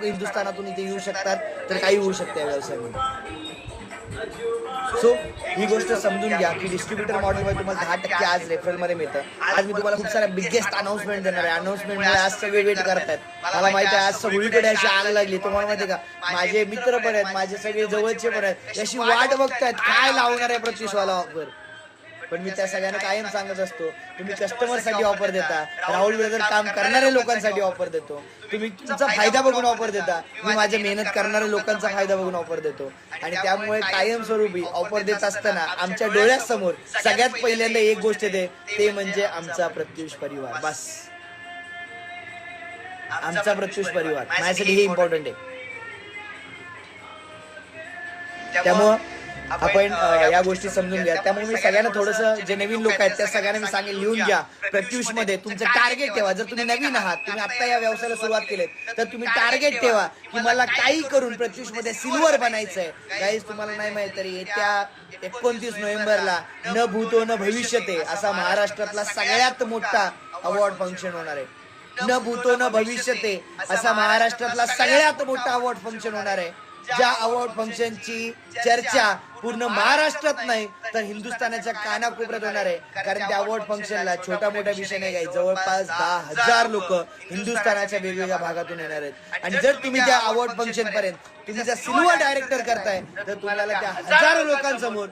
हिंदुस्थानातून इथे येऊ शकतात, तर काही होऊ शकते या व्यवसायामध्ये. सो ही गोष्ट समजून घ्या की डिस्ट्रीब्युटर मॉडेलमध्ये तुम्हाला 10% आज रेफरलमध्ये मिळतं. आज मी तुम्हाला खूप साऱ्या बिगेस्ट अनाउन्समेंट देणार आहे. अनाउन्समेंटमुळे आज सगळे वेट करतायत. मला माहिती आहे आज सगळीकडे अशी आग लागली. तुम्हाला माहिती आहे का, माझे मित्र पण आहेत, माझे सगळे जवळचे पण आहेत, अशी वाट बघतायत काय लावणार आहे प्रत्युषवाला ऑफर. पण मी त्या सगळ्यांना कायम सांगत असतो, तुम्ही कस्टमरसाठी ऑफर देता, राहुल ब्रदर काम करणाऱ्या लोकांसाठी ऑफर देतो, तुम्ही तुमचा फायदा बघून ऑफर देता, मी माझ्या मेहनत करणाऱ्या लोकांचा फायदा बघून ऑफर देतो. आणि त्यामुळे कायमस्वरूपी ऑफर देत असताना आमच्या डोळ्यासमोर सगळ्यात पहिल्यांदा एक गोष्ट येते, ते म्हणजे आमचा प्रत्युष परिवार. बस, आमचा प्रत्युष परिवार माझ्यासाठी हे इम्पॉर्टंट आहे. त्यामुळं आपण या गोष्टी समजून घ्या. त्यामुळे मी सगळ्यांना थोडंसं, जे नवीन लोक आहेत त्या सगळ्यांना मी सांगेन, लिहून घ्या. प्रत्युष मध्ये तुमचं टार्गेट ठेवा. जर तुम्ही नवीन आहात, तुम्ही आता या व्यवसायाला सुरुवात केली, तर तुम्ही टार्गेट ठेवा की मला काही करून प्रत्युष मध्ये सिल्वर बनायचंय. काहीच तुम्हाला नाही माहित तरी येत्या 29 नोव्हेंबरला न भूतो न भविष्यते असा महाराष्ट्रातला सगळ्यात मोठा अवॉर्ड फंक्शन होणार आहे. न भूतो न भविष्यते असा महाराष्ट्रातला सगळ्यात मोठा अवॉर्ड फंक्शन होणार आहे. ज्या अवॉर्ड फंक्शनची चर्चा पूर्ण महाराष्ट्रात नाही तर हिंदुस्थानाच्या कानाकोपऱ्यात होणार आहे. कारण त्या अवॉर्ड फंक्शनला छोटा मोठा विषय नाही काही, जवळपास 10,000 लोक हिंदुस्थानाच्या वेगवेगळ्या भागातून येणार आहेत. आणि जर तुम्ही त्या अवॉर्ड फंक्शन पर्यंत तुम्ही जर सिल्वर डायरेक्टर करताय, तर तुम्हाला त्या हजारो लोकांसमोर